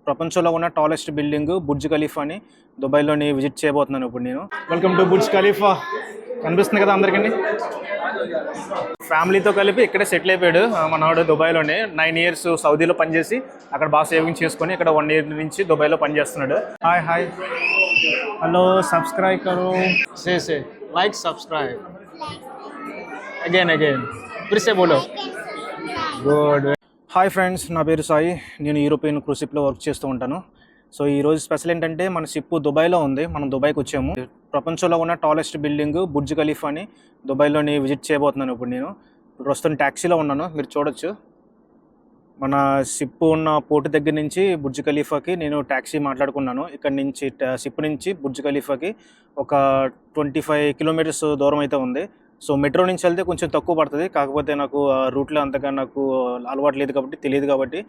ప్రపంచంలో ఉన్న tallest building Burj Khalifa అని దుబాయ్లోని విజిట్ చేయబోతున్నాను ఇప్పుడు నేను. Welcome to Burj Khalifa. కనిపిస్తుంది కదా అందరికీ. ఫ్యామిలీతో కలిపి ఇక్కడే సెటిల్ అయిపోయాడు మనవాడు దుబాయ్లోనే. 9 years సౌదీలో పనిచేసి అక్కడ బాగా సేవింగ్ చేసుకొని ఇక్కడ 1 year నుంచి దుబాయ్లో పనిచేస్తున్నాడు. హాయ్ హాయ్ హలో సబ్స్క్రైబ్ కరో say like subscribe again Phir సే బోలో గుడ్. హాయ్ ఫ్రెండ్స్, నా పేరు సాయి. నేను యూరోపియన్ క్రూజ్ షిప్లో వర్క్ చేస్తూ ఉంటాను. సో ఈరోజు స్పెషల్ ఏంటంటే మన షిప్ దుబాయ్లో ఉంది. మనం దుబాయ్కి వచ్చాము. ప్రపంచంలో ఉన్న టాలెస్ట్ బిల్డింగ్ బుర్జ్ ఖలీఫా అని దుబాయ్లోని విజిట్ చేయబోతున్నాను ఇప్పుడు నేను. ప్రస్తుతం ట్యాక్సీలో ఉన్నాను, మీరు చూడొచ్చు. మన షిప్ ఉన్న పోర్ట్ దగ్గర నుంచి బుర్జ్ ఖలీఫాకి నేను ట్యాక్సీ మాట్లాడుకున్నాను. ఇక్కడ నుంచి షిప్ నుంచి బుర్జ్ ఖలీఫాకి ఒక 25 kilometers దూరం అయితే ఉంది. సో మెట్రో నుంచి వెళ్తే కొంచెం తక్కువ పడుతుంది. కాకపోతే నాకు రూట్లో అంతగా నాకు అలవాటు లేదు కాబట్టి, తెలియదు కాబట్టి,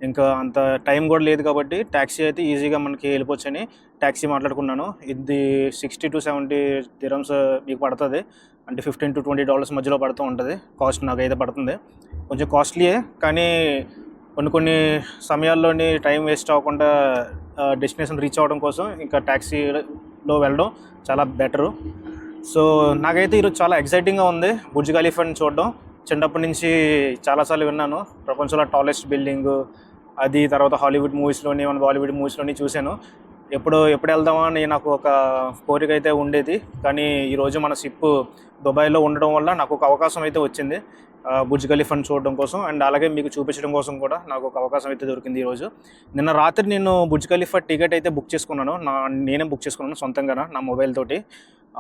ఇంకా అంత టైం కూడా లేదు కాబట్టి ట్యాక్సీ అయితే ఈజీగా మనకి వెళ్ళిపోవచ్చని ట్యాక్సీ మాట్లాడుకున్నాను. ఇది 60 to 70 dirhams మీకు పడుతుంది. అంటే $15 to $20 మధ్యలో పడుతూ ఉంటుంది. కాస్ట్ నాకైతే పడుతుంది. కొంచెం కాస్ట్లీయే, కానీ కొన్ని సమయాల్లోని టైం వేస్ట్ అవ్వకుండా డెస్టినేషన్ రీచ్ అవ్వడం కోసం ఇంకా ట్యాక్సీలో వెళ్ళడం చాలా బెటరు. సో నాకైతే ఈరోజు చాలా ఎక్సైటింగ్గా ఉంది బుర్జ్ ఖలీఫాని చూడడం. చిన్నప్పటి నుంచి చాలాసార్లు విన్నాను, ప్రపంచంలో టాలెస్ట్ బిల్డింగ్ అది. తర్వాత హాలీవుడ్ మూవీస్లోని, మన బాలీవుడ్ మూవీస్లోని చూశాను. ఎప్పుడు వెళ్దామా అని నాకు ఒక కోరిక అయితే ఉండేది. కానీ ఈరోజు మన షిప్ దుబాయ్లో ఉండడం వల్ల నాకు ఒక అవకాశం అయితే వచ్చింది బుర్జ్ ఖలీఫాని చూడడం కోసం. అండ్ అలాగే మీకు చూపించడం కోసం కూడా నాకు ఒక అవకాశం అయితే దొరికింది ఈరోజు. నిన్న రాత్రి నేను బుర్జ్ ఖలీఫా టికెట్ అయితే బుక్ చేసుకున్నాను. నేనే బుక్ చేసుకున్నాను సొంతంగా నా మొబైల్ తోటి.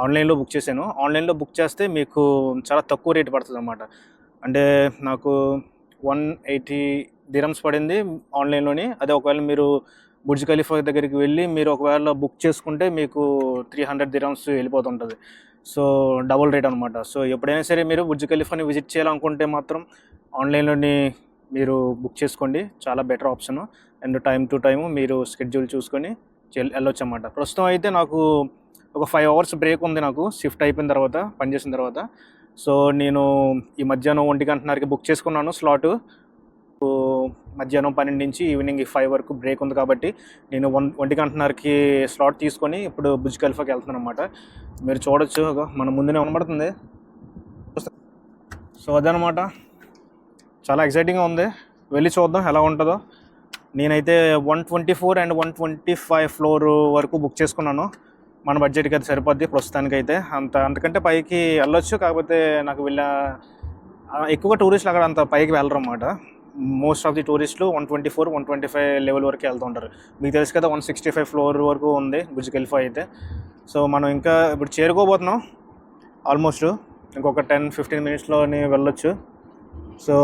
ఆన్లైన్లో బుక్ చేశాను. ఆన్లైన్లో బుక్ చేస్తే మీకు చాలా తక్కువ రేట్ పడుతుంది అన్నమాట. అంటే నాకు 180 dirhams పడింది ఆన్లైన్లోని. అదే ఒకవేళ మీరు బుర్జ్ ఖలీఫా దగ్గరికి వెళ్ళి మీరు ఒకవేళ బుక్ చేసుకుంటే మీకు 300 dirhams వెళ్ళిపోతుంటుంది. సో డబుల్ రేట్ అనమాట. సో ఎప్పుడైనా సరే మీరు బుర్జ్ ఖలీఫాని విజిట్ చేయాలనుకుంటే మాత్రం ఆన్లైన్లోని మీరు బుక్ చేసుకోండి, చాలా better option. And time to time మీరు స్కెడ్యూల్ చూసుకొని వెళ్ళొచ్చు అన్నమాట. ప్రస్తుతం అయితే నాకు ఒక 5 hours బ్రేక్ ఉంది నాకు షిఫ్ట్ అయిపోయిన తర్వాత, పనిచేసిన తర్వాత. సో నేను ఈ మధ్యాహ్నం 1:30కి బుక్ చేసుకున్నాను స్లాటు. మధ్యాహ్నం 12 నుంచి ఈవినింగ్ 5 వరకు బ్రేక్ ఉంది కాబట్టి నేను 1:30కి స్లాట్ తీసుకొని ఇప్పుడు బుర్జ్ ఖలీఫాకి వెళ్తున్నాను అనమాట. మీరు చూడొచ్చు, మన ముందునే కనబడుతుంది. సో అదనమాట, చాలా ఎక్సైటింగ్గా ఉంది. వెళ్ళి చూద్దాం ఎలా ఉంటుందో. నేనైతే 124 and 125 floor వరకు బుక్ చేసుకున్నాను. మన బడ్జెట్కి అది సరిపోద్ది ప్రస్తుతానికైతే. అంతకంటే పైకి వెళ్ళొచ్చు. కాకపోతే నాకు ఎక్కువ టూరిస్టులు అక్కడ అంత పైకి వెళ్ళరు అన్నమాట. మోస్ట్ ఆఫ్ ది టూరిస్టులు 124, 125 లెవెల్ వరకు వెళ్తూ ఉంటారు. మీకు తెలుసు కదా, 165 floor వరకు ఉంది బుర్జ్ ఖలీఫా అయితే. సో మనం ఇంకా ఇప్పుడు చేరుకోబోతున్నాం. ఆల్మోస్ట్ ఇంకొక 10-15 minutesలోని వెళ్ళొచ్చు. సో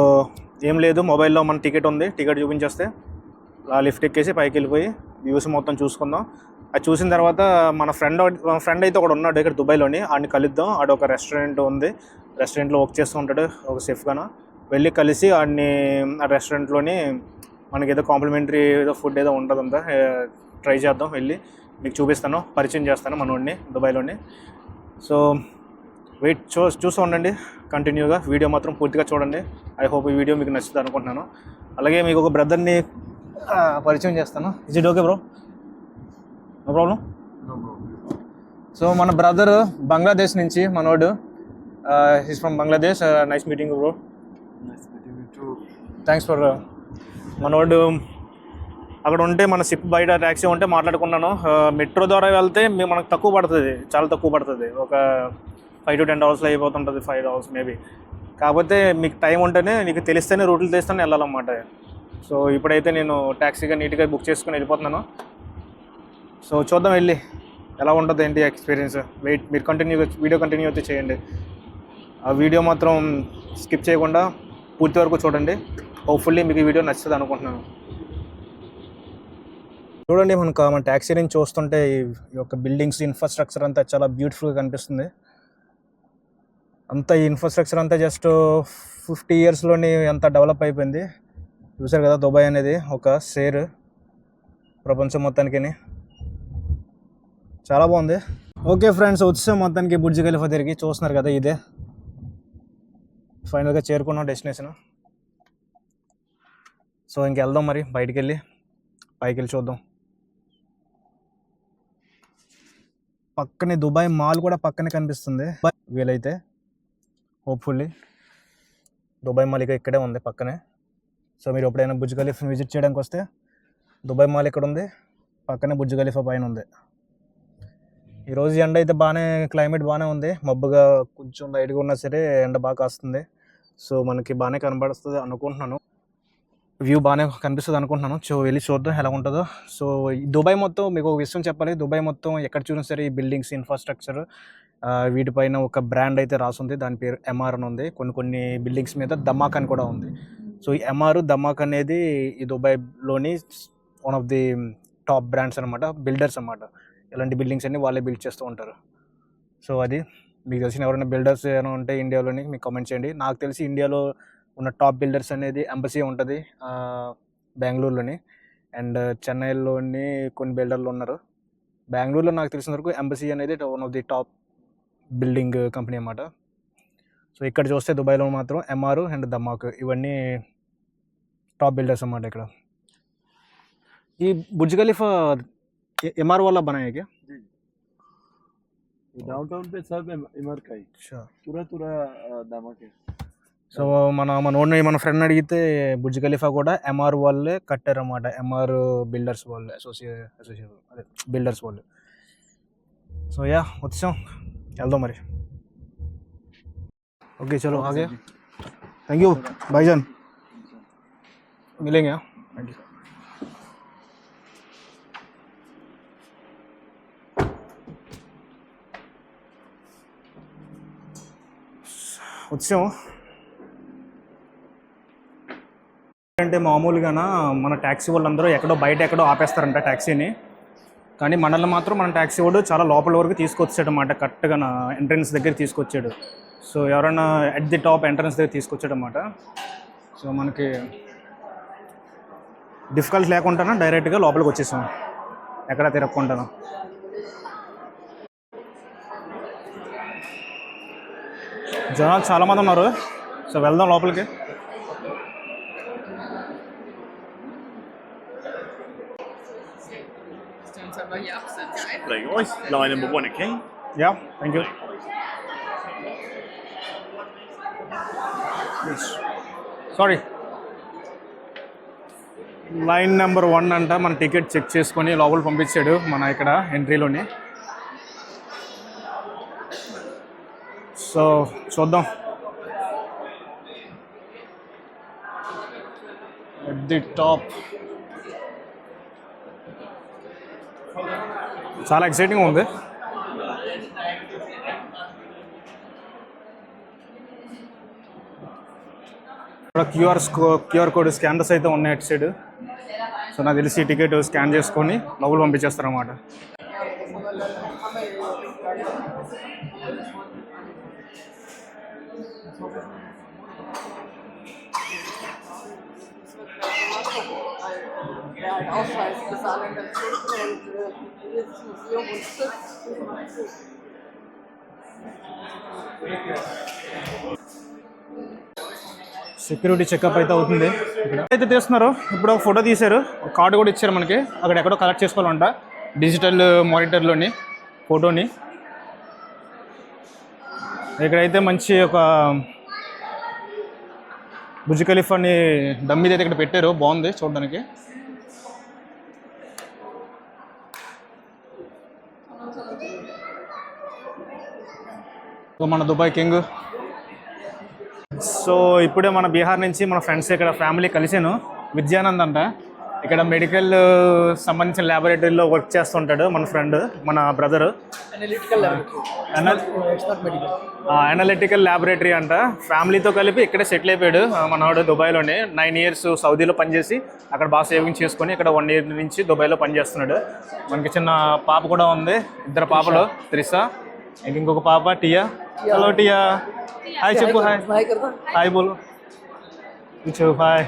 ఏం లేదు, మొబైల్లో మన టికెట్ ఉంది. టికెట్ చూపించేస్తే లిఫ్ట్ ఎక్కేసి పైకి వెళ్ళిపోయి వ్యూస్ మొత్తం చూసుకుందాం. అది చూసిన తర్వాత మన ఫ్రెండ్ అయితే ఒకడు ఉన్నాడు ఇక్కడ దుబాయ్లోని, ఆడిని కలుద్దాం. ఆడ ఒక రెస్టారెంట్ ఉంది, రెస్టారెంట్లో వర్క్ చేస్తూ ఉంటాడు ఒక షెఫ్గాను. వెళ్ళి కలిసి ఆడిని ఆ రెస్టారెంట్లోని మనకి ఏదో కాంప్లిమెంటరీ ఏదో ఫుడ్ ఏదో ఉంటుందంతా ట్రై చేద్దాం. వెళ్ళి మీకు చూపిస్తాను, పరిచయం చేస్తాను మనోడిని దుబాయ్లోని. సో వెయిట్ చూస్తూ ఉండండి కంటిన్యూగా. వీడియో మాత్రం పూర్తిగా చూడండి. ఐ హోప్ ఈ వీడియో మీకు నచ్చుతుంది అనుకుంటున్నాను. అలాగే మీకు ఒక బ్రదర్ని పరిచయం చేస్తాను. Is it okay bro? No problem. So మన బ్రదర్ బంగ్లాదేశ్ నుంచి మనోడు. Is from Bangladesh. Nice meeting bro. Thanks for. మనోడు అక్కడ ఉంటే మన షిప్ బయట ట్యాక్సీ ఉంటే మాట్లాడుకున్నాను. మెట్రో ద్వారా వెళ్తే మనకు తక్కువ పడుతుంది, చాలా తక్కువ పడుతుంది. ఒక $5 to $10 అయిపోతుంటుంది, $5 మేబీ. కాకపోతే మీకు టైం ఉంటేనే, నీకు తెలిస్తేనే, రూట్లు తెస్తేనే వెళ్ళాలన్నమాట. సో ఇప్పుడైతే నేను ట్యాక్సీగా నీట్గా బుక్ చేసుకుని వెళ్ళిపోతున్నాను. సో చూద్దాం వెళ్ళి ఎలా ఉంటుంది ఏంటి ఎక్స్పీరియన్స్. మీరు వీడియో కంటిన్యూ అయితే చేయండి. ఆ వీడియో మాత్రం స్కిప్ చేయకుండా పూర్తి వరకు చూడండి. హోప్ఫుల్లీ మీకు ఈ వీడియో నచ్చుతుంది అనుకుంటున్నాను. చూడండి, మన ట్యాక్సీ నుంచి చూస్తుంటే ఈ యొక్క బిల్డింగ్స్, ఇన్ఫ్రాస్ట్రక్చర్ అంతా చాలా బ్యూటిఫుల్గా కనిపిస్తుంది. అంతా ఈ ఇన్ఫ్రాస్ట్రక్చర్ అంతా జస్ట్ 50 yearsలోని అంత డెవలప్ అయిపోయింది. చూసారు కదా, దుబాయ్ అనేది ఒక షేర్ ప్రపంచం మొత్తానికి. చాలా బాగుంది. ఓకే ఫ్రెండ్స్, వచ్చాం మొత్తానికి బుర్జ్ ఖలీఫా తిరిగి. చూస్తున్నారు కదా, ఇదే ఫైనల్గా చేరుకున్నాం డెస్టినేషన్. సో ఇంకెళ్దాం మరి బయటికి వెళ్ళి. పైకి వెళ్ళి చూద్దాం. పక్కనే దుబాయ్ మాల్ కూడా పక్కనే కనిపిస్తుంది. వీలైతే హోప్ఫుల్లీ దుబాయ్ మాల్ ఇక్కడే ఉంది పక్కనే. సో మీరు ఎప్పుడైనా బుర్జ్ ఖలీఫా విజిట్ చేయడానికి వస్తే దుబాయ్ మాల్ ఇక్కడ ఉంది, పక్కనే బుర్జ్ ఖలీఫా పైన ఉంది. ఈరోజు ఎండ అయితే క్లైమేట్ బాగానే ఉంది, మబ్బుగా కొంచెం లైట్గా ఉన్నా సరే ఎండ బాగా కాస్తుంది. సో మనకి బాగానే కనబడుతుంది అనుకుంటున్నాను, వ్యూ బాగానే కనిపిస్తుంది అనుకుంటున్నాను. సో వెళ్ళి చూద్దాం ఎలా ఉంటుందో. సో దుబాయ్ మొత్తం మీకు ఒక విషయం చెప్పాలి, దుబాయ్ మొత్తం ఎక్కడ చూసినా సరే ఈ బిల్డింగ్స్, ఇన్ఫ్రాస్ట్రక్చర్ వీటిపైన ఒక బ్రాండ్ అయితే రాసుంది, దాని పేరు ఎంఆర్ అని ఉంది. కొన్ని బిల్డింగ్స్ మీద దమాక్ అని కూడా ఉంది. సో ఈ ఎంఆర్ దమాక్ అనేది ఈ దుబాయ్లోని one of the top brands అనమాట, బిల్డర్స్ అనమాట. ఇలాంటి బిల్డింగ్స్ అన్ని వాళ్ళే బిల్డ్ చేస్తూ ఉంటారు. సో అది మీకు తెలిసిన ఎవరైనా బిల్డర్స్ ఏమైనా ఉంటే ఇండియాలోని మీకు కామెంట్ చేయండి. నాకు తెలిసి ఇండియాలో ఉన్న టాప్ బిల్డర్స్ అనేది ఎంబసీ ఉంటుంది బెంగళూరులోని, అండ్ చెన్నైలోని కొన్ని బిల్డర్లు ఉన్నారు. బెంగళూరులో నాకు తెలిసిన వరకు ఎంబసీ అనేది one of the top building company అన్నమాట. సో ఇక్కడ చూస్తే దుబాయ్లో మాత్రం ఎంఆర్ అండ్ దమాక్ ఇవన్నీ టాప్ బిల్డర్స్ అన్నమాట. ఇక్కడ ఈ బుర్జ్ ఖలీఫా एमआर वाला बनाया क्या? डाउनटाउन पे सब एमआर का ही। अच्छा, पूरा दामा के। సో మన ఫ్రెండ్ అడిగితే బుర్జ్ ఖలీఫా కూడా ఎంఆర్ వాళ్ళే కట్టారన్నమాట, ఎంఆర్ బిల్డర్స్ వాళ్ళు, అసోసియేషన్ అదే బిల్డర్స్ వాళ్ళు. సో యా వచ్చాం, వెళ్దాం మరి. ఓకే చలో ఆగే. థ్యాంక్ యూ भाईजान, मिलेंगे. Thank you. వచ్చాము. అంటే మామూలుగా మన ట్యాక్సీ వాళ్ళందరూ ఎక్కడో ఆపేస్తారంట ట్యాక్సీని, కానీ మనల్ని మాత్రం మన ట్యాక్సీ వాడు చాలా లోపల వరకు తీసుకొచ్చాడు అన్నమాట, కరెక్ట్గా నా ఎంట్రన్స్ దగ్గర తీసుకొచ్చాడు. సో ఎవరైనా అట్ ది టాప్ ఎంట్రన్స్ దగ్గర తీసుకొచ్చాడు అన్నమాట. సో మనకి డిఫికల్ట్ లేకుండా డైరెక్ట్గా లోపలికి వచ్చేసాం, ఎక్కడ తిరగకుండాను. జనాలు చాలామంది ఉన్నారు. సో వెళ్దాం లోపలికి. Line number 1, okay? Yeah, thank you. Sorry, line number 1 అంట. మన టికెట్ చెక్ చేసుకొని లోపల పంపించాడు మన ఇక్కడ ఎంట్రీలోని. సో చూద్దాం. ఎట్ ది టాప్ చాలా ఎక్సైటింగ్ ఉంది. ఇక్కడ క్యూఆర్ కోడ్ స్కానర్స్ అయితే ఉన్నాయి అటు సైడ్. సో నాకు తెలిసి టికెట్ స్కాన్ చేసుకొని లోపల పంపించేస్తారు అన్నమాట. Ein Ausweis des Alimentationen und jedes Museum und Schiff. Security checkup అయితే అవుతుంది. ఇక్కడ అయితే తీస్తున్నారు. ఇప్పుడు ఒక ఫోటో తీశారు, ఒక కార్డు కూడా ఇచ్చారు మనకి. అక్కడ ఎక్కడో కలెక్ట్ చేసుకోవాలంట డిజిటల్ మానిటర్లోని ఫోటోని. ఇక్కడైతే మంచి ఒక బుర్జ్ ఖలీఫాని డమ్మీ అయితే ఇక్కడ పెట్టారు, బాగుంది చూడడానికి. మన దుబాయ్ కింగ్. సో ఇప్పుడే మన బీహార్ నుంచి మన ఫ్రెండ్స్ ఇక్కడ ఫ్యామిలీ కలిసాను. విద్యానంద్ అంట, ఇక్కడ మెడికల్ సంబంధించిన ల్యాబొరేటరీలో వర్క్ చేస్తుంటాడు మన ఫ్రెండ్, మన బ్రదరు. అనలిటికల్ ల్యాబొరేటరీ అంట. ఫ్యామిలీతో కలిపి ఇక్కడే సెటిల్ అయిపోయాడు మనవాడు దుబాయ్లోనే. 9 years సౌదీలో పనిచేసి అక్కడ బాగా సేవింగ్ చేసుకొని ఇక్కడ 1 year నుంచి దుబాయ్లో పనిచేస్తున్నాడు. మనకి చిన్న పాప కూడా ఉంది, 2 పాపలు, త్రిషా, ఇంకొక పాప టియా. హలో టియా, హాయ్ చెప్పు. హాయ్ బోలు, హాయ్.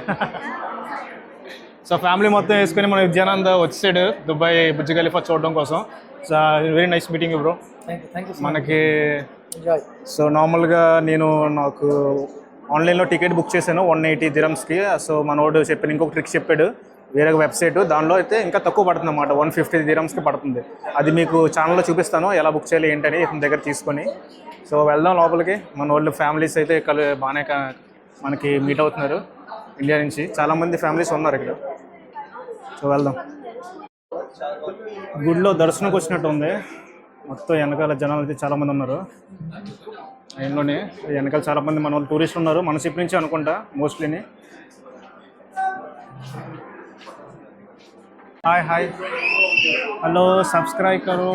సో ఫ్యామిలీ మొత్తం వేసుకొని మన విద్యానంద్ వచ్చాడు దుబాయ్ బుర్జ్ ఖలీఫా చూడడం కోసం. So very nice meeting bro. మనకి సో నార్మల్గా నాకు ఆన్లైన్లో టికెట్ బుక్ చేశాను 180 dirhamsకి. సో మనోడు చెప్పాను, ఇంకొక ట్రిక్ చెప్పాడు, వేరే వెబ్సైట్, దానిలో అయితే ఇంకా తక్కువ పడుతుంది అన్నమాట, 150 dirhamsకి పడుతుంది. అది మీకు ఛానల్లో చూపిస్తాను ఎలా బుక్ చేయాలి ఏంటని ఇతని దగ్గర తీసుకొని. సో వెళ్దాం లోపలికి. మన వాళ్ళు ఫ్యామిలీస్ అయితే బాగానే మనకి మీట్ అవుతున్నారు ఇండియా నుంచి. చాలామంది ఫ్యామిలీస్ ఉన్నారు ఇక్కడ. సో వెళ్దాం. గుడిలో దర్శనంకి వచ్చినట్టు ఉంది. మొత్తం వెనకాల జనాలు అయితే చాలామంది ఉన్నారు. లైన్లోనే వెనకాల చాలామంది మన వాళ్ళు టూరిస్టులు ఉన్నారు, మన షిప్ నుంచి అనుకుంటా మోస్ట్లీని. हाय हेलो सब्सक्राइब करो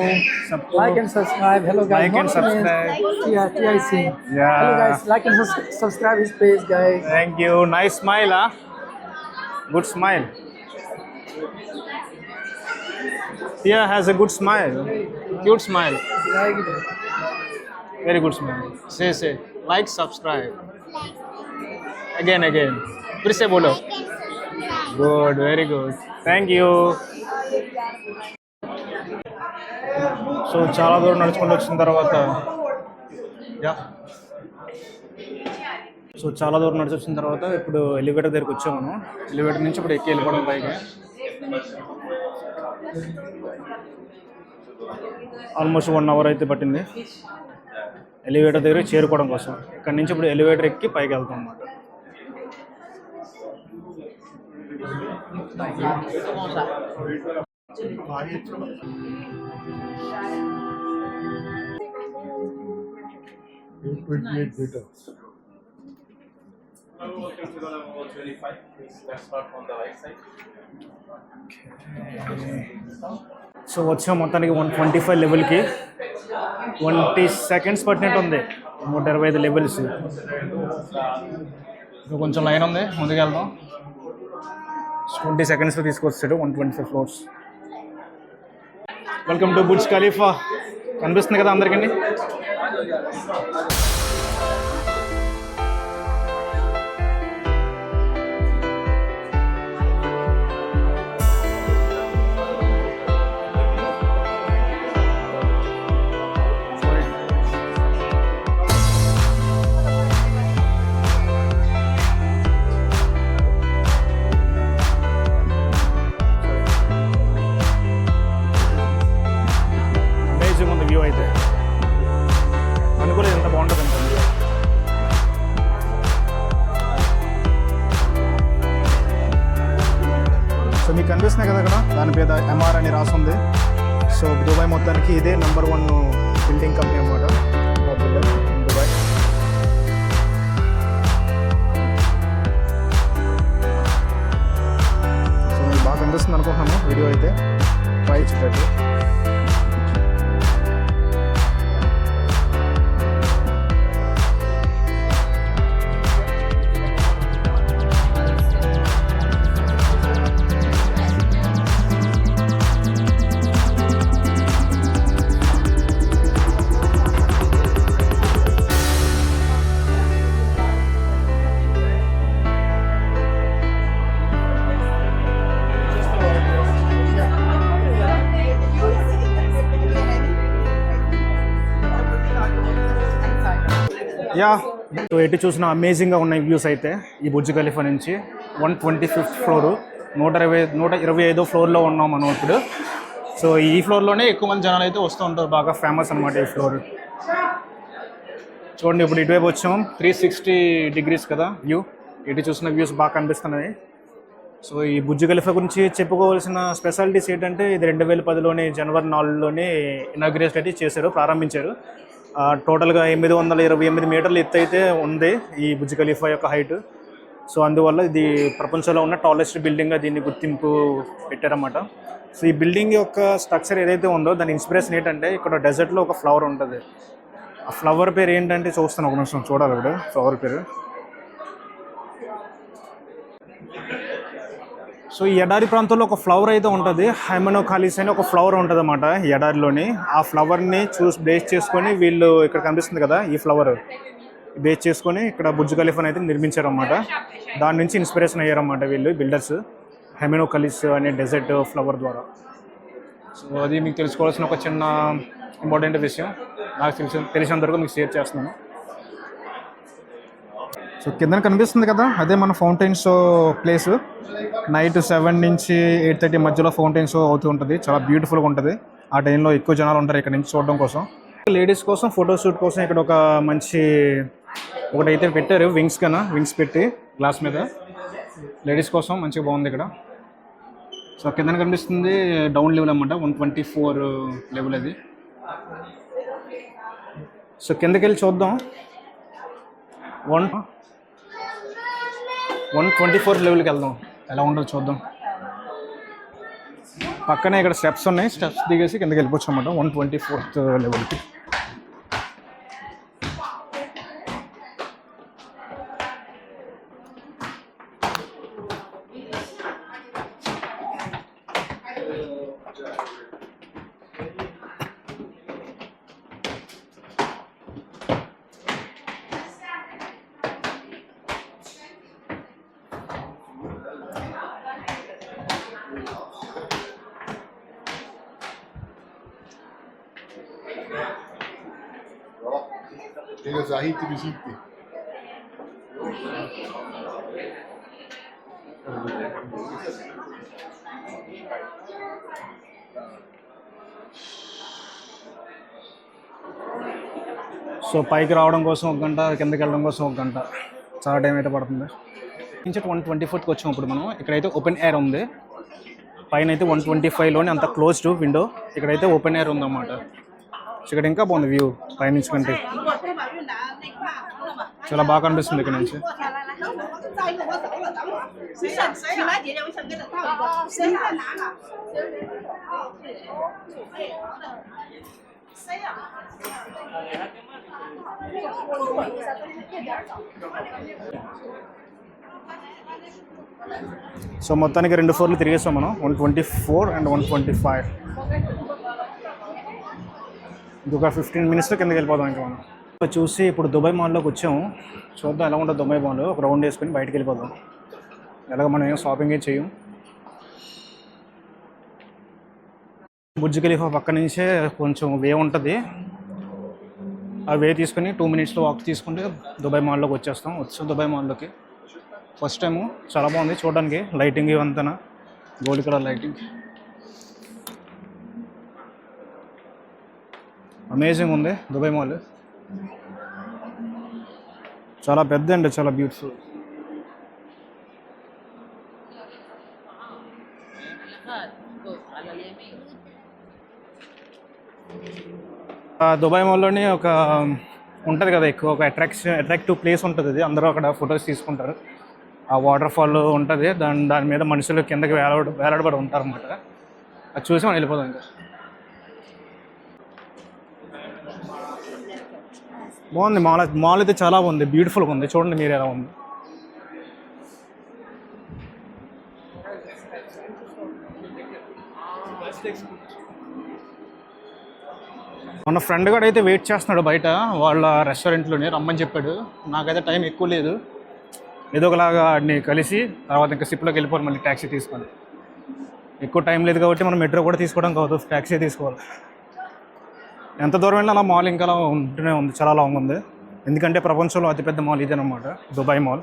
सबको, Like and subscribe. Hello guys. Like and subscribe. Yeah, TIC. Yeah. Hello guys. Like and subscribe his page, guys. Thank you. Nice smile, huh? Good smile. Tia has a good smile, cute smile, Like it. very good smile. Say like, subscribe. Again फिर से बोलो. Good, very good. Thank you. So చాలా దూరం నడుచుకుంటూ వచ్చిన తర్వాత ఇప్పుడు elevator దగ్గరికి వచ్చాము. మనం ఎలివేటర్ నుంచి ఇప్పుడు ఎక్కి వెళ్ళిపోవడం పైకి. ఆల్మోస్ట్ 1 hour అయితే పట్టింది ఎలివేటర్ దగ్గరికి చేరుకోవడం కోసం. ఇక్కడ నుంచి ఇప్పుడు ఎలివేటర్ ఎక్కి పైకి వెళ్తాం అన్నమాట. సో వచ్చాం మొత్తానికి 125 లెవెల్కి. 20 seconds పట్టినట్టు ఉంది. 125 లెవెల్స్. ఇంకా కొంచెం లైన్ ఉంది, ముందుకు వెళ్దాం. 20 secondsలో తీసుకొచ్చాడు 125 floors. Welcome to Burj Khalifa. కనిపిస్తుంది కదా అందరికీ. వ్యూ అయితే అనుకోలేదు ఎంత బాగుంటుంది అనుకోండి. సో మీకు కనిపిస్తున్నాయి కదా అక్కడ, దాని మీద MR అని రాస్తుంది. సో దుబాయ్ మొత్తానికి ఇదే నెంబర్ 1 బిల్డింగ్ కంపెనీ అన్నమాట, దుబాయ్. సో మీకు బాగా కనిపిస్తుంది అనుకుంటున్నాను వీడియో అయితే. ట్రై చూడండి. యా, సో ఎటు చూసిన అమేజింగ్గా ఉన్నాయి వ్యూస్ అయితే ఈ బుర్జ్ ఖలీఫా నుంచి. 125th ఫ్లోరు, 125వ ఫ్లోర్లో ఉన్నాం మనం ఇప్పుడు. సో ఈ ఫ్లోర్లోనే ఎక్కువ మంది జనాలు అయితే వస్తూ ఉంటారు, బాగా ఫేమస్ అనమాట ఈ ఫ్లోర్. చూడండి ఇప్పుడు ఇటువైపు వచ్చాం. 360 degrees కదా వ్యూ. ఎటు చూసిన వ్యూస్ బాగా కనిపిస్తున్నాయి. సో ఈ బుర్జ్ ఖలీఫా గురించి చెప్పుకోవాల్సిన స్పెషాలిటీస్ ఏంటంటే, ఇది 2010లోనే జనవరి 4లోనే ఇనాగ్రేషన్ అయితే చేశారు, ప్రారంభించారు. టోటల్గా 828 మీటర్ల ఎత్తు అయితే ఉంది ఈ బుర్జ్ ఖలీఫా యొక్క హైట్. సో అందువల్ల ఇది ప్రపంచంలో ఉన్న టాలెస్ట్ బిల్డింగ్గా దీన్ని గుర్తింపు పెట్టారన్నమాట. సో ఈ బిల్డింగ్ యొక్క స్ట్రక్చర్ ఏదైతే ఉందో దాని ఇన్స్పిరేషన్ ఏంటంటే, ఇక్కడ డెజర్ట్లో ఒక ఫ్లవర్ ఉంటుంది. ఆ ఫ్లవర్ పేరు ఏంటంటే చూస్తాను, ఒక నిమిషం చూడాలి. ఇప్పుడు ఫ్లవర్ పేరు, సో ఈ ఎడారి ప్రాంతంలో ఒక ఫ్లవర్ అయితే ఉంటుంది, హైమెనోకాలిస్ అని ఒక ఫ్లవర్ ఉంటుంది అన్నమాట ఎడారిలోని. ఆ ఫ్లవర్ని బేస్ చేసుకొని వీళ్ళు ఇక్కడ కనిపిస్తుంది కదా, ఈ ఫ్లవర్ బేస్ చేసుకొని ఇక్కడ బుర్జ్ ఖలీఫాని అయితే నిర్మించారన్నమాట. దాని నుంచి ఇన్స్పిరేషన్ అయ్యారన్నమాట వీళ్ళు బిల్డర్స్, హైమెనోకాలిస్ అనే డెజర్ట్ ఫ్లవర్ ద్వారా. సో అది మీకు తెలుసుకోవాల్సిన ఒక చిన్న ఇంపార్టెంట్ విషయం, నాకు తెలిసినంత వరకు మీకు షేర్ చేస్తున్నాను. సో కింద కనిపిస్తుంది కదా, అదే మన ఫౌంటైన్ షో ప్లేస్. నైట్ 7 నుంచి 8:30 మధ్యలో ఫౌంటైన్ షో అవుతూ ఉంటుంది. చాలా బ్యూటిఫుల్గా ఉంటుంది. ఆ టైంలో ఎక్కువ జనాలు ఉంటారు ఇక్కడ నుంచి చూడడం కోసం. లేడీస్ కోసం ఫోటోషూట్ కోసం ఇక్కడ ఒక మంచి ఒకటైతే పెట్టారు, వింగ్స్ పెట్టి గ్లాస్ మీద లేడీస్ కోసం మంచిగా బాగుంది ఇక్కడ. సో కింద కనిపిస్తుంది డౌన్ లెవెల్ అన్నమాట, 124 లెవెల్ అది. సో కిందకి వెళ్ళి చూద్దాం. 124 లెవెల్కి వెళ్దాం, ఎలా ఉండదు చూద్దాం. పక్కనే ఇక్కడ స్టెప్స్ ఉన్నాయి, స్టెప్స్ దిగేసి కిందకి వెళ్ళిపోవచ్చు అన్నమాట 124th లెవెల్కి. Chega Zahid Visite. సో పైకి రావడం కోసం 1 గంట, కిందకి వెళ్ళడం కోసం 1 గంట, చాలా టైం అయితే పడుతుంది. నుంచి 124కి వచ్చాం ఇప్పుడు మనం. ఇక్కడైతే ఓపెన్ ఎయిర్ ఉంది, పైన అయితే 125లోనే అంత క్లోజ్డ్ విండో, ఇక్కడైతే ఓపెన్ ఎయిర్ ఉందన్నమాట. సో ఇక్కడ ఇంకా బాగుంది వ్యూ పైనుంచి కంటే, చాలా బాగా కనిపిస్తుంది ఇక్కడ నుంచి. సో మొత్తానికి 2 ఫ్లోర్లు తిరిగేస్తాం మనం, 124 అండ్ 125. ఇంకొక 15 మినిట్స్లో కిందకి వెళ్ళిపోదాం ఇంకా మనం. చూసి ఇప్పుడు దుబాయ్ మాల్లోకి వచ్చాము. చూద్దాం ఎలా ఉంటుంది దుబాయ్ మాల్. ఒక రౌండ్ వేసుకొని బయటకు వెళ్ళిపోదాం. ఎలాగ మనం ఏం షాపింగ్ ఏం చేయం. బుర్జ్ ఖలీఫా పక్క నుంచే కొంచెం వే ఉంటుంది, ఆ వే తీసుకొని 2 మినిట్స్లో వాక్ తీసుకుంటే దుబాయ్ మాల్లోకి వచ్చేస్తాం. దుబాయ్ మాల్లోకి ఫస్ట్ టైము, చాలా బాగుంది చూడడానికి. లైటింగ్ ఇవంతా గోల్డ్ కలర్ లైటింగ్, అమేజింగ్ ఉంది దుబాయ్ మాల్. చాలా పెద్ద అండి, చాలా బ్యూటిఫుల్. దుబాయ్ మాల్లోని ఒక ఉంటుంది కదా, ఎక్కువ ఒక అట్రాక్టివ్ ప్లేస్ ఉంటుంది. అది అందరూ అక్కడ ఫొటోస్ తీసుకుంటారు. ఆ వాటర్ ఫాల్ ఉంటుంది, దాని మీద మనుషులు కిందకి వేలాడబడి ఉంటారు అన్నమాట. అది చూసి మనం వెళ్ళిపోదాం ఇంకా. బాగుంది మాల్ అయితే చాలా బాగుంది, బ్యూటిఫుల్గా ఉంది. చూడండి మీరు ఎలా ఉంది. మన ఫ్రెండ్ కూడా అయితే వెయిట్ చేస్తున్నాడు బయట వాళ్ళ రెస్టారెంట్లోనే, రమ్మని చెప్పాడు. నాకైతే టైం ఎక్కువ లేదు, ఏదో ఒకలాగా వాడిని కలిసి తర్వాత ఇంకా సిప్లోకి వెళ్ళిపోవాలి మళ్ళీ ట్యాక్సీ తీసుకొని. ఎక్కువ టైం లేదు కాబట్టి మనం మెట్రో కూడా తీసుకోవడం కాదు, ట్యాక్సీ తీసుకోవాలి. ఎంత దూరం వెళ్ళినా అలా మాల్ ఇంకా అలా ఉంటూనే ఉంది, చాలా లాంగ్ ఉంది. ఎందుకంటే ప్రపంచంలో అతిపెద్ద మాల్ ఇదేనమాట, దుబాయ్ మాల్.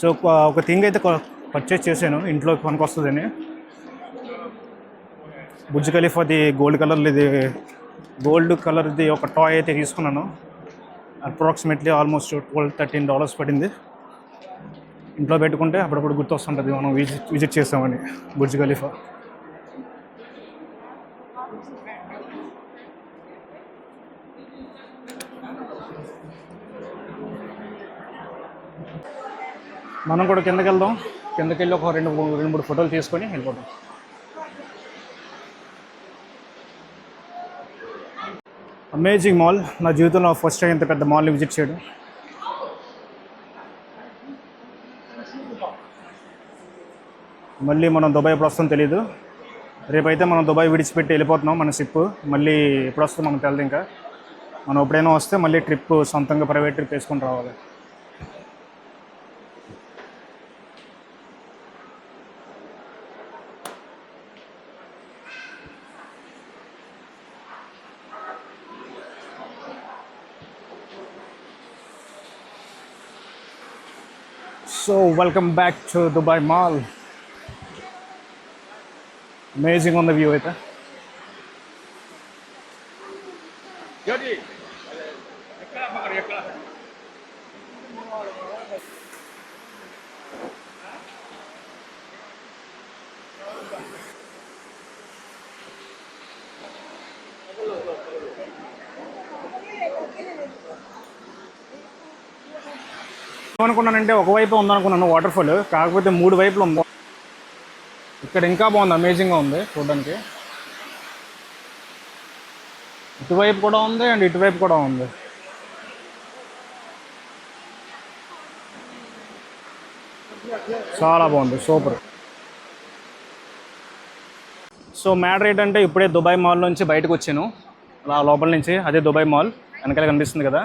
సో ఒక థింగ్ అయితే పర్చేస్ చేశాను, ఇంట్లో పనికి వస్తుందని. బుర్జ్ ఖలీఫాది గోల్డ్ కలర్ది ఒక టాయ్ అయితే తీసుకున్నాను. అప్రాక్సిమేట్లీ ఆల్మోస్ట్ $12-13 పడింది. ఇంట్లో పెట్టుకుంటే అప్పుడప్పుడు గుర్తొస్తుంటుంది మనం విజిట్ చేస్తామని బుర్జ్ ఖలీఫా. మనం కూడా కిందకి వెళ్దాం. కిందకి వెళ్ళి ఒక 2-3 ఫోటోలు తీసుకొని వెళ్ళిపోతాం. అమేజింగ్ మాల్, నా జీవితంలో ఫస్ట్ టైం ఇంత పెద్ద మాల్ని విజిట్ చేయడం. మళ్ళీ మనం దుబాయ్ ఎప్పుడు వస్తాం తెలీదు. రేపైతే మనం దుబాయ్ విడిచిపెట్టి వెళ్ళిపోతున్నాం. మన షిప్ మళ్ళీ ఎప్పుడు వస్తాం మనకు తెలియదు. ఇంకా మనం ఎప్పుడైనా వస్తే మళ్ళీ ట్రిప్ సొంతంగా ప్రైవేట్ ట్రిప్ వేసుకొని రావాలి. So welcome back to Dubai mall. Amazing ఉంది వ్యూ అయితే. ఏమనుకున్నానంటే ఒకవైపు ఉందనుకున్నాను వాటర్ ఫాల్, కాకపోతే 3 వైపులు ఉంది. ఇక్కడ ఇంకా బాగుంది, అమేజింగ్గా ఉంది చూడడానికి. ఇటువైపు కూడా ఉంది అండ్ ఇటువైపు కూడా ఉంది. చాలా బాగుంది, సూపర్. సో మ్యాటర్ ఏంటంటే ఇప్పుడే దుబాయ్ మాల్ నుంచి బయటకు వచ్చాను. అలా లోపల నుంచి, అదే దుబాయ్ మాల్ వెనకాల కనిపిస్తుంది కదా,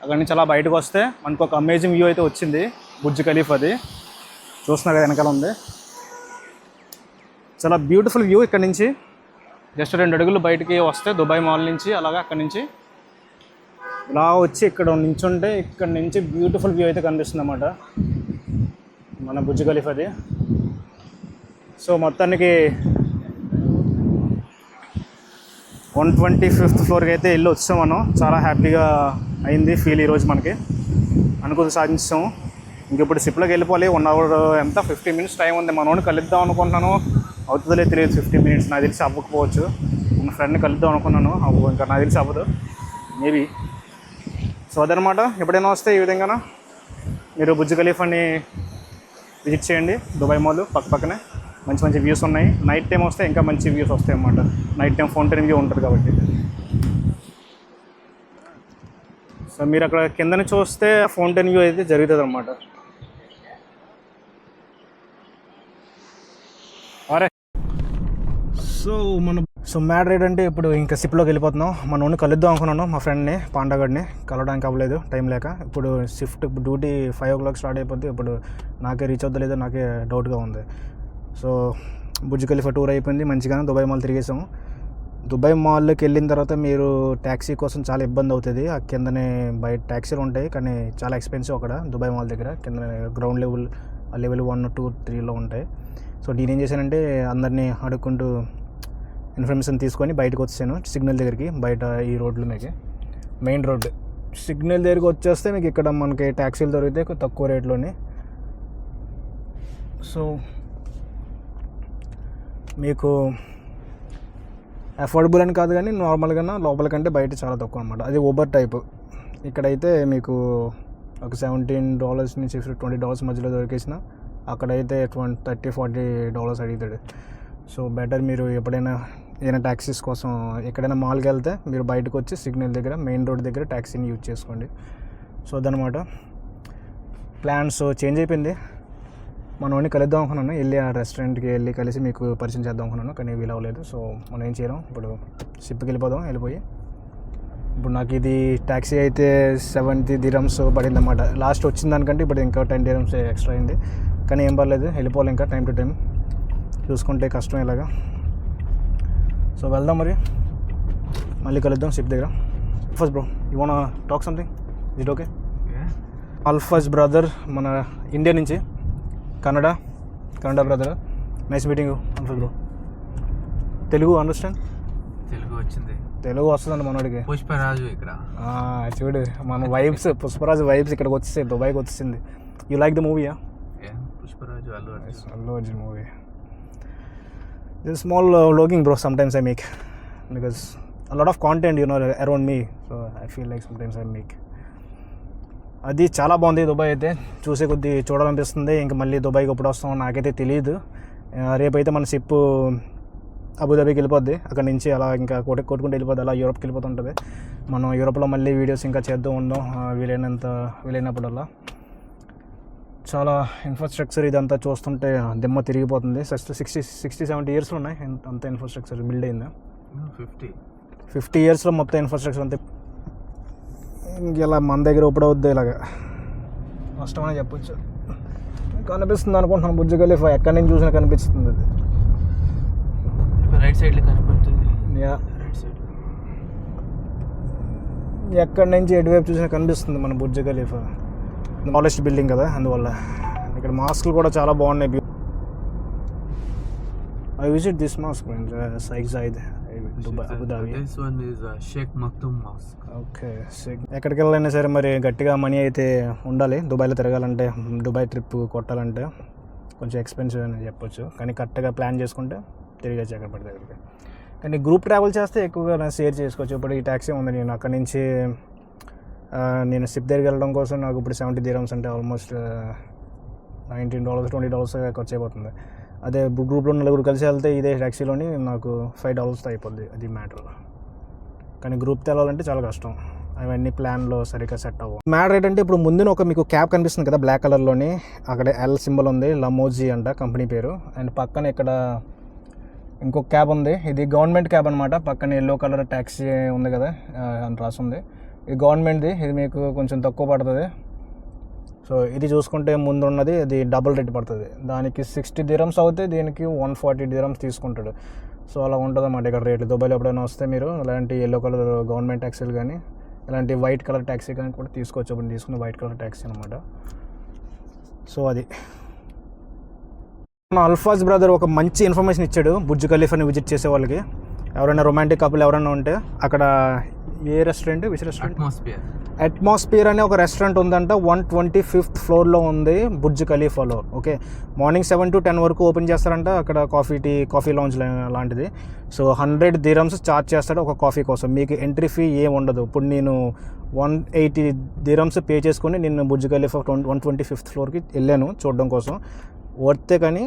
అక్కడి నుంచి అలా బయటకు వస్తే మనకు ఒక అమేజింగ్ వ్యూ అయితే వచ్చింది. బుర్జ్ ఖలీఫా అది చూస్తున్నారు కదా వెనకాల ఉంది. చాలా బ్యూటిఫుల్ వ్యూ. ఇక్కడ నుంచి జస్ట్ 2 అడుగులు బయటికి వస్తే దుబాయ్ మాల్ నుంచి అలాగా అక్కడి నుంచి ఇలా వచ్చి ఇక్కడ నించుంటే ఇక్కడ నుంచి బ్యూటిఫుల్ వ్యూ అయితే కనిపిస్తుంది అన్నమాట మన బుర్జ్ ఖలీఫాది. సో మొత్తానికి 125th ఫ్లోర్కి అయితే వెళ్ళి వచ్చాం మనం. చాలా హ్యాపీగా అయింది ఫీల్ ఈరోజు మనకి. అనుకుని సాధించాము. ఇంకెప్పుడు షిప్లోకి వెళ్ళిపోవాలి. 1 అవర్ ఎంత 50 మినిట్స్ టైం ఉంది. మనోడిని కలుద్దాం అనుకుంటున్నాను, అవుతుందో లేదు తెలియదు. 50 మినిట్స్ నాకు తెలిసి అవ్వకపోవచ్చు. మన ఫ్రెండ్ని కలుద్దాం అనుకున్నాను, ఇంకా నాకు తెలిసి అవ్వదు మేబీ. సో అదనమాట. ఎప్పుడైనా వస్తే ఈ విధంగా మీరు బుర్జ్ ఖలీఫాని విజిట్ చేయండి. దుబాయ్ మాల్ పక్కనే మంచి మంచి వ్యూస్ ఉన్నాయి. నైట్ టైం వస్తే ఇంకా మంచి వ్యూస్ వస్తాయి అన్నమాట. నైట్ టైం ఫౌంటైన్ వ్యూ ఉంటుంది కాబట్టి. సో మీరు అక్కడ కిందని చూస్తే ఫౌంటైన్ వ్యూ అయితే జరుగుతుంది అన్నమాట. అరే సో మ్యాటర్ ఏంటంటే ఇప్పుడు ఇంకా షిప్లోకి వెళ్ళిపోతున్నాం. మనోడిని కలుద్దాం అనుకున్నాను, మా ఫ్రెండ్ని పాండాగడ్ని కలవడానికి అవ్వలేదు టైం లేక. ఇప్పుడు షిఫ్ట్ డ్యూటీ 5 o'clock స్టార్ట్ అయిపోద్ది. ఇప్పుడు నాకే రీచ్ అవుద్దో లేదో నాకే డౌట్గా ఉంది. సో బుర్జ్ ఖలీఫా టూర్ అయిపోయింది, మంచిగానే దుబాయ్ మాల్ తిరిగేసాము. దుబాయ్ మాల్లోకి వెళ్ళిన తర్వాత మీరు ట్యాక్సీ కోసం చాలా ఇబ్బంది అవుతుంది. ఆ కిందనే బయట ట్యాక్సీలు ఉంటాయి కానీ చాలా ఎక్స్పెన్సివ్ అక్కడ దుబాయ్ మాల్ దగ్గర. కింద గ్రౌండ్ లెవెల్, లెవెల్ 1, 2, 3లో ఉంటాయి. సో నేనేం చేశానంటే అందరినీ అడుక్కుంటూ ఇన్ఫర్మేషన్ తీసుకొని బయటకు వచ్చాను సిగ్నల్ దగ్గరికి. బయట ఈ రోడ్లు మీకు మెయిన్ రోడ్ సిగ్నల్ దగ్గరికి వచ్చేస్తే మీకు ఇక్కడ మనకి ట్యాక్సీలు దొరికితే తక్కువ రేట్లోని. సో మీకు అఫోర్డబుల్ అని కాదు కానీ నార్మల్గా లోపల కంటే బయట చాలా తక్కువ అనమాట. అది ఊబర్ టైప్. ఇక్కడైతే మీకు ఒక $17 నుంచి $20 మధ్యలో దొరికేసిన, అక్కడైతే $30-40 అడుగుతాడు. సో బెటర్ మీరు ఎప్పుడైనా ఏదైనా ట్యాక్సీస్ కోసం ఎక్కడైనా మాల్కి వెళ్తే మీరు బయటకు వచ్చి సిగ్నల్ దగ్గర మెయిన్ రోడ్ దగ్గర ట్యాక్సీని యూజ్ చేసుకోండి. సో అదనమాట. ప్లాన్స్ చేంజ్ అయిపోయింది. మనోడిని కలుద్దాం అనుకున్నాను, వెళ్ళి ఆ రెస్టారెంట్కి వెళ్ళి కలిసి మీకు పరిచయం చేద్దాం అనుకున్నాను కానీ వీలు అవ్వలేదు. సో మనం ఏం చేయలేం, ఇప్పుడు షిప్కి వెళ్ళిపోయి. ఇప్పుడు నాకు ఇది ట్యాక్సీ అయితే 70 dirhams పడింది అన్నమాట. లాస్ట్ వచ్చిన దానికంటే ఇప్పుడు ఇంకా 10 dirhams ఎక్స్ట్రా అయింది. కానీ ఏం పర్లేదు, వెళ్ళిపోవాలి ఇంకా టైం టు టైం. చూసుకుంటే కష్టం ఇలాగా. సో వెళ్దాం మరి, మళ్ళీ కలుద్దాం షిప్ దగ్గర. First bro, you want talk something? It okay? Alfaz brother మన ఇండియా నుంచి, Kannada brother. Nice meeting you Alfaz bro. Telugu understand? Telugu వచ్చింది, తెలుగు వస్తుందండి మనోడికి. పుష్పరాజు ఇక్కడ చూడు మన వైబ్స్, పుష్పరాజు వైబ్స్ ఇక్కడికి వచ్చేసాయి, దుబాయ్కి వచ్చేసింది. You like the movie? Pushparaju Allu Arjun movie. This small vlogging bro sometimes I make because a lot of content around me, so I feel like sometimes I make. అది చాలా బాగుంది దుబాయ్ అయితే, చూసే కొద్దీ చూడాలనిపిస్తుంది. ఇంకా మళ్ళీ దుబాయ్కి ఎప్పుడు వస్తామో నాకైతే తెలియదు. రేపైతే మన షిప్ అబుదాబీకి వెళ్ళిపోద్ది. అక్కడ నుంచి అలా ఇంకా కొట్టుకుంటూ వెళ్ళిపోద్ది, అలా యూరోప్కి వెళ్ళిపోతుంటుంది. మనం యూరోప్లో మళ్ళీ వీడియోస్ ఇంకా చేద్దాం ఉందాం వీలైనప్పుడల్లా. చాలా ఇన్ఫ్రాస్ట్రక్చర్ ఇదంతా చూస్తుంటే దిమ్మ తిరిగిపోతుంది. 60-70 yearsలో ఉన్నాయి అంత ఇన్ఫ్రాస్ట్రక్చర్ బిల్డ్ అయిందా. 50 yearsలో మొత్తం ఇన్ఫ్రాస్ట్రక్చర్ అంతే. ఇలా మన దగ్గర ఇప్పుడు అవుద్ది, ఇలాగా కష్టమని చెప్పొచ్చు. కనిపిస్తుంది అనుకుంటున్నాను బుర్జ్ ఖలీఫా, ఎక్కడి నుంచి చూసినా కనిపిస్తుంది. అది రైట్ సైడ్లో కనపడుతుంది. ఎక్కడి నుంచి ఎటువైపు చూసినా కనిపిస్తుంది మన బుర్జ్ ఖలీఫా. టాలెస్ట్ బిల్డింగ్ కదా, అందువల్ల ఇక్కడ మాస్క్లు కూడా చాలా బాగున్నాయి. I visit this mosque in Sheikh Zayed, Dubai, Abu Dhabi. This one is Sheikh Maktoum Mosque. Okay, ఎక్కడికి వెళ్ళాలైనా సరే మరి గట్టిగా మనీ అయితే ఉండాలి. దుబాయ్లో తిరగాలంటే, దుబాయ్ ట్రిప్ కొట్టాలంటే కొంచెం ఎక్స్పెన్సివ్ అని చెప్పొచ్చు. కానీ కరెక్ట్గా ప్లాన్ చేసుకుంటే తిరిగేసి ఎక్కడ పడితే అక్కడికి. కానీ గ్రూప్ ట్రావెల్ చేస్తే ఎక్కువగా షేర్ చేసుకోవచ్చు. ఇప్పుడు ఈ ట్యాక్సీ ఉంది, నేను అక్కడి నుంచి నేను సిప్ దగ్గరికి వెళ్ళడం కోసం నాకు ఇప్పుడు 70 dirhams అంటే ఆల్మోస్ట్ $19 $20 ఖర్చు అయిపోతుంది. అదే గ్రూప్లో నలుగురు కలిసి వెళ్తే ఇదే ట్యాక్సీలోని నాకు $5 అయిపోద్ది. అది మ్యాటర్. కానీ గ్రూప్తో వెళ్ళాలంటే చాలా కష్టం. అవన్నీ ప్లాన్లో సరిగ్గా సెట్ అవ్వవు. మ్యాటర్ ఏంటంటే ఇప్పుడు ముందున ఒక మీకు క్యాబ్ కనిపిస్తుంది కదా బ్లాక్ కలర్లోని, అక్కడ ఎల్ సింబల్ ఉంది, లమోజీ అంట కంపెనీ పేరు. అండ్ పక్కన ఇక్కడ ఇంకొక క్యాబ్ ఉంది, ఇది గవర్నమెంట్ క్యాబ్ అనమాట. పక్కన ఎల్లో కలర్ ట్యాక్సీ ఉంది కదా అని రాసింది, ఇది గవర్నమెంట్ది. ఇది మీకు కొంచెం తక్కువ పడుతుంది. సో ఇది చూసుకుంటే ముందు ఉన్నది అది డబుల్ రేట్ పడుతుంది. దానికి 60 dirhams అవుతే దీనికి 140 dirhams తీసుకుంటాడు. సో అలా ఉంటుంది అన్నమాట ఇక్కడ రేట్లు. దుబాయ్లో ఎప్పుడైనా వస్తే మీరు ఇలాంటి ఎల్లో కలర్ గవర్నమెంట్ ట్యాక్సీలు కానీ ఇలాంటి వైట్ కలర్ ట్యాక్సీ కానీ కూడా తీసుకోవచ్చు. అప్పుడు తీసుకున్న వైట్ కలర్ ట్యాక్సీ అనమాట. సో అది అల్ఫాజ్ బ్రదర్ ఒక మంచి ఇన్ఫర్మేషన్ ఇచ్చాడు బుర్జ్ ఖలీఫాని విజిట్ చేసే వాళ్ళకి. ఎవరైనా రొమాంటిక్ కపుల్ ఎవరైనా ఉంటే అక్కడ ఏ రెస్టారెంట్, విచ్ రెస్టారెంట్? అట్మాస్ఫియర్ అనే ఒక రెస్టారెంట్ ఉందంట. 125th floorలో ఉంది బుర్జ్ ఖలీఫాలో. ఓకే, మార్నింగ్ 7 to 10 వరకు ఓపెన్ చేస్తారంట. అక్కడ కాఫీ లాంజ్ లాంటిది. సో 100 dirhams ఛార్జ్ చేస్తాడు ఒక కాఫీ కోసం. మీకు ఎంట్రీ ఫీ ఏం ఉండదు. ఇప్పుడు నేను 180 dirhams పే చేసుకొని నేను బుర్జ్ ఖలీఫా 125th floorకి వెళ్ళాను చూడడం కోసం. వర్తే. కానీ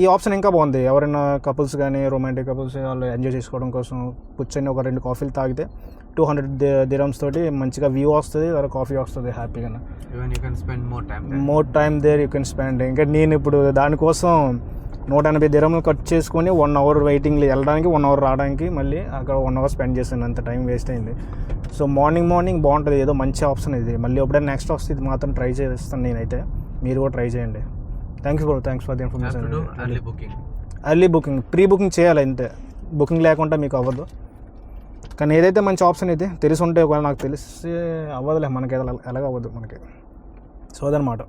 ఈ ఆప్షన్ ఇంకా బాగుంది. ఎవరైనా కపుల్స్ కానీ రొమాంటిక్ కపుల్స్ వాళ్ళు ఎంజాయ్ చేసుకోవడం కోసం కూర్చొని ఒక 2 కాఫీలు తాగితే 200 dirhams తోటి మంచిగా వ్యూ వస్తుంది, తర్వాత కాఫీ వస్తుంది హ్యాపీగా. More time there you can spend. ఇంకా నేను ఇప్పుడు దానికోసం 180 dirhams కట్ చేసుకొని 1 hour వెయిటింగ్ వెళ్ళడానికి, 1 hour రావడానికి, మళ్ళీ అక్కడ 1 hour స్పెండ్ చేశాను. అంత టైం వేస్ట్ అయింది. సో మార్నింగ్ బాగుంటుంది. ఏదో మంచి ఆప్షన్ ఇది. మళ్ళీ ఎప్పుడైనా నెక్స్ట్ వస్తే ఇది మాత్రం ట్రై చేస్తాను నేనైతే. మీరు కూడా ట్రై చేయండి. Thanks for the information. Early booking, pre booking చేయాలి అంతే. బుకింగ్ లేకుండా మీకు అవ్వదు. కానీ ఏదైతే మంచి ఆప్షన్ ఇది తెలిసి ఉంటే ఒకవేళ నాకు తెలిసి అవ్వదులే మనకి, ఎలాగ అవ్వదు మనకి. సో అదనమాట.